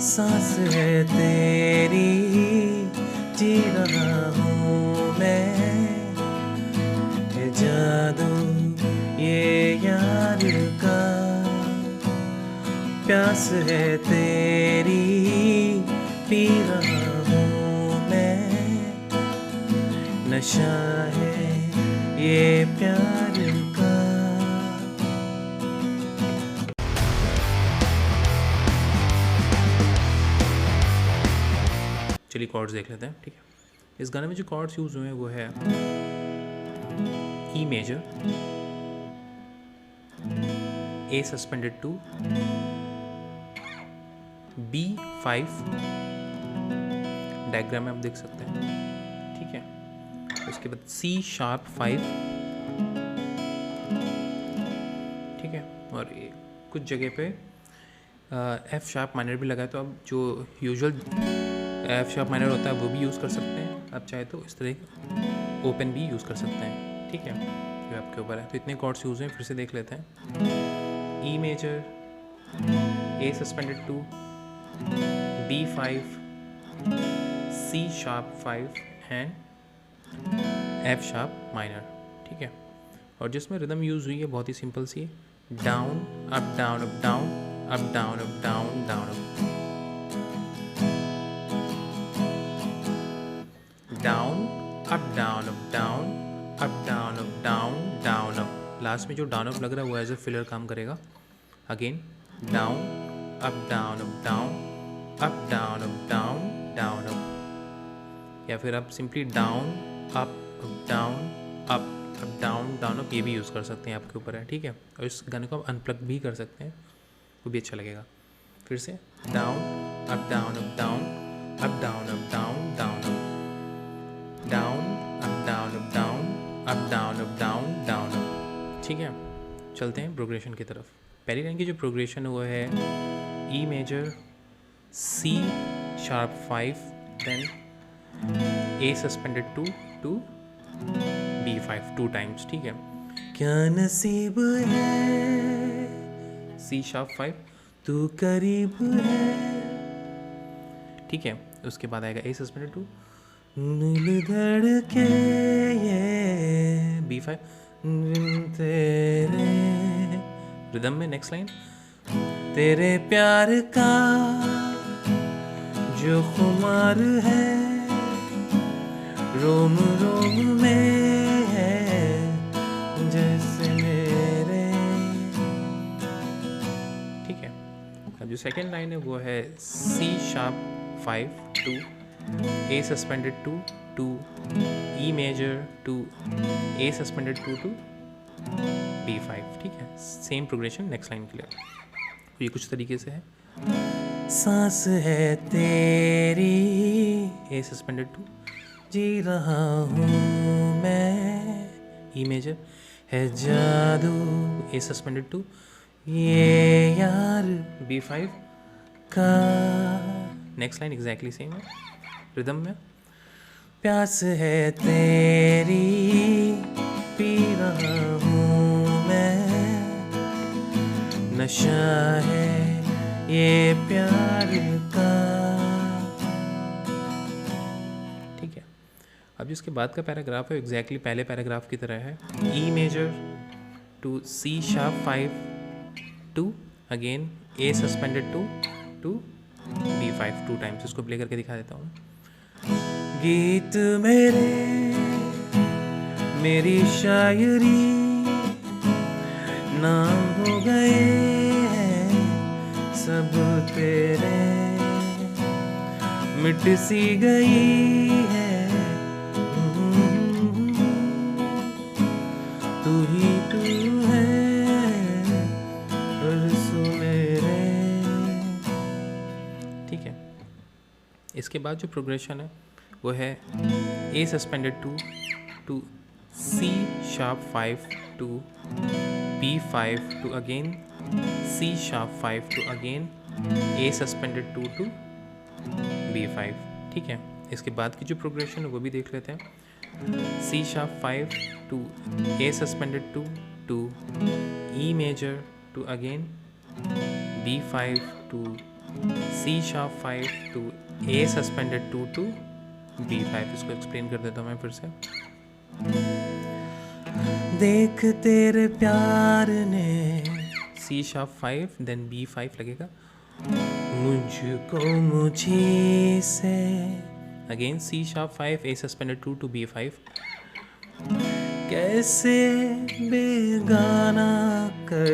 सांस है तेरी जी रहा हूँ मैं, है जादू ये यार का, प्यास है तेरी पी रहा हूँ मैं, नशा है ये प्यार का। चलिए कॉर्ड्स देख लेते हैं, ठीक है। इस गाने में जो कॉर्ड्स यूज हुए हैं वो है E major, A suspended 2, B5, diagram में आप देख सकते हैं, ठीक है। उसके बाद C#5, ठीक है। और कुछ जगह पे F# माइनर भी लगा है, तो अब जो यूजुअल F# माइनर होता है वो भी यूज़ कर सकते हैं, आप चाहे तो इस तरह ओपन भी यूज़ कर सकते हैं, ठीक है। ये आपके ऊपर है। तो इतने कॉर्ड्स यूज़ हैं, फिर से देख लेते हैं। E major, A suspended 2, B5, C#5 and F# minor, ठीक है। और जिसमें रिदम यूज़ हुई है बहुत ही सिंपल सी, down up down up down up down up down down up, down up down up down up down up down down up. Last में जो डाउन अप लग रहा है वो एज ए फिलर काम करेगा। Again down up down up down up down up down down up, या फिर आप simply down up down up up down down up, ये भी यूज़ कर सकते हैं, आपके ऊपर है, ठीक है। और इस गाने को आप अनप्लग भी कर सकते हैं, वो भी अच्छा लगेगा। फिर से down up down up down up down up down down up, down up down up down up down up down down up, ठीक है। चलते हैं प्रोग्रेशन की तरफ। पहली लाइन की जो प्रोग्रेशन है वो है E major, C#5, then A suspended 2 to B5 2 times, ठीक है। क्या नसीब है C#5 तू करीब है, ठीक है। उसके बाद आएगा ए सस्पेंडेड 2, नील धड़के ये B5 तेरे रिदम में। नेक्स्ट लाइन, तेरे प्यार का जो खुमार है रोम रोम में है जैसे मेरे, ठीक है। अब जो सेकेंड लाइन है वो है C#5 to A suspended 2 to E major to A suspended 2 to B5, ठीक है। सेम प्रोग्रेशन नेक्स्ट लाइन के लिए। तो ये कुछ तरीके से है, सांस है तेरी ए सस्पेंडेड 2, जी रहा हूँ मैं, ई मेजर, है जादू ए सस्पेंडेड 2, ये यार B5 का। नेक्स्ट लाइन एग्जैक्टली सेम है रिदम में, प्यास है तेरी पी रहा हूँ मैं, नशा है ये प्यार का, ठीक है। अब जिसके बाद का पैराग्राफ है एग्जैक्टली पहले पैराग्राफ की तरह है, E major to C#5 to again A suspended 2 to B5 2 times. इसको प्ले करके दिखा देता हूँ। गीत मेरे मेरी शायरी नाम हो गए हैं सब तेरे, मिट सी गई है तू ही तू है और सो मेरे, ठीक है। इसके बाद जो प्रोग्रेशन है वो है A suspended 2 to C#5 to B5 to again C#5 to again A suspended 2 to B5, ठीक है। इसके बाद की जो प्रोग्रेशन है वो भी देख लेते हैं, C#5 to A suspended 2 to E major to again B5 to C#5 to A suspended 2 to B5। इसको एक्सप्लेन कर देता हूँ मैं फिर से। देख तेरे प्यार ने C#5 देन B5 लगेगा, मुझको मुझी से again C#5 A suspended 2 to B5, कैसे बेगाना कर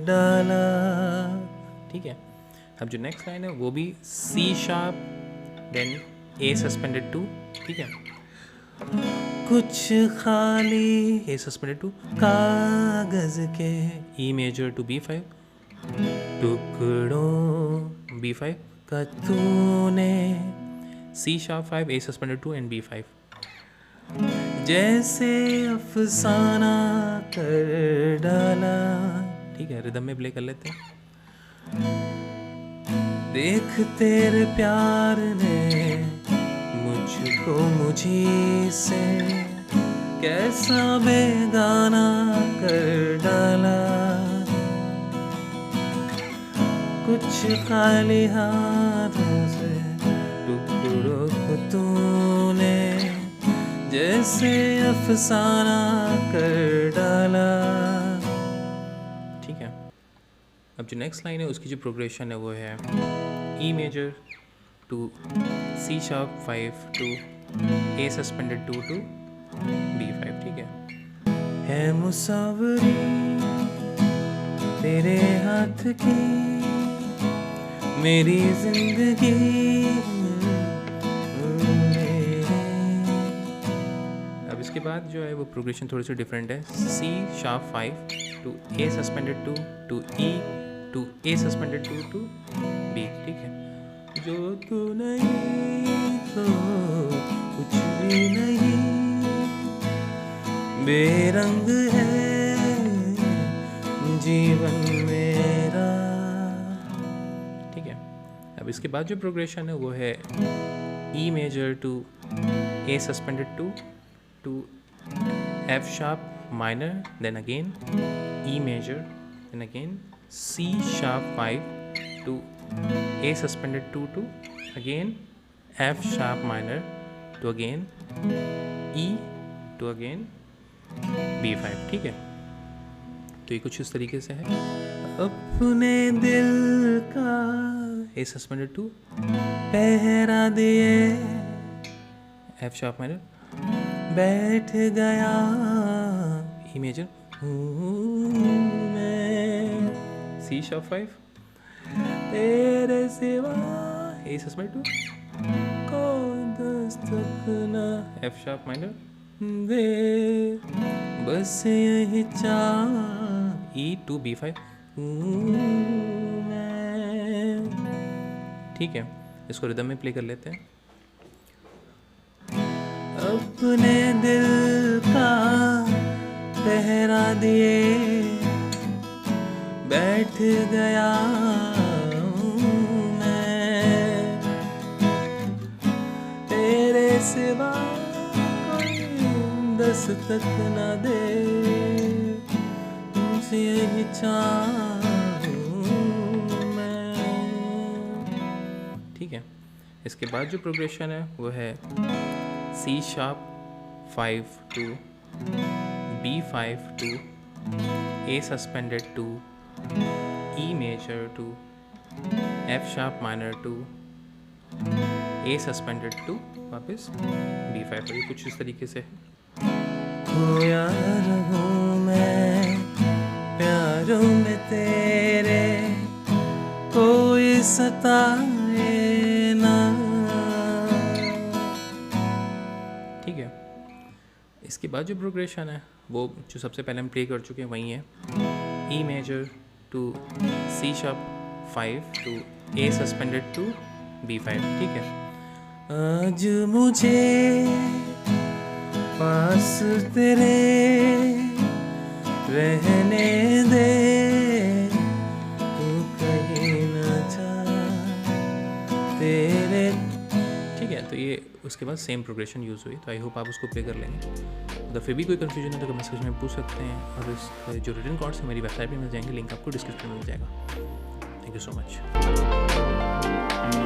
डाला। ठीक है, अब जो नेक्स्ट लाइन है वो भी C# देन A suspended 2। ठीक है, कुछ खाली A suspended 2 कागज के E major to B5, टुकड़ों B5 का तूने C#5 A suspended 2 and B5, जैसे अफसाना कर डाला। ठीक है, रिदम में प्ले कर लेते हैं। देख तेरे प्यार ने मुझको मुझी से कैसा बेगाना कर डाला, कुछ खाली हाथों से टुकड़ों को तूने जैसे अफसाना कर डाला। ठीक है, अब जो नेक्स्ट लाइन है उसकी जो प्रोग्रेशन है वो है E major to C#5 to A suspended 2 to B5। ठीक है मुसावरी तेरे हाथ की मेरी जिंदगी, अब इसके बाद जो है वो प्रोग्रेशन थोड़ी सी डिफरेंट है। C#5 to A suspended 2 to E to A suspended 2 to B। ठीक है, जो तू नहीं तो कुछ भी नहीं, बेरंग है जीवन मेरा। ठीक है, अब इसके बाद जो प्रोग्रेशन है वो है E major to A suspended 2 to F# minor, then again E major, then again C#5 to A suspended 2 to again F# minor to again E to again B5। ठीक है, तो ये कुछ इस तरीके से है। अपने दिल का A suspended 2 पहरा दिए F# minor, बैठ गया E major मैं C#5 तेरे सिवा A suspended 2 कोई दस्तक ना F# minor दे, बस यही चाह E to B5 मैं। ठीक है, इसको रिदम में प्ले कर लेते हैं। अपने दिल का पहरा दिए बैठ गया मैं, तेरे सिवा कोई दस्तक न दे, तुमसे यही चाहूं मैं। ठीक है, इसके बाद जो प्रोग्रेशन है वो है C#5 to B5 to A suspended 2 E major to F# minor to A suspended 2 वापस B5। ये कुछ इस तरीके से है। खोया रहूं मैं प्यारों में तेरे, कोई सताए ना। ठीक है, इसके बाद जो प्रोग्रेशन है वो जो सबसे पहले हम प्ले कर चुके हैं वही है E major to C#5 to A suspended to B5। ठीक है, आज मुझे पास तेरे रहने दे, तू कहीं न जा तेरे। ठीक है, तो ये उसके बाद सेम प्रोग्रेशन यूज़ हुई, तो आई होप आप उसको प्ले कर लेंगे। अगर फिर भी कोई कन्फ्यूजन है तो कमेंट सेक्शन में पूछ सकते हैं, और इस जो रिटन कॉर्ड्स है मेरी वेबसाइट पे मिल जाएंगे, लिंक आपको डिस्क्रिप्शन में मिल जाएगा। you so much.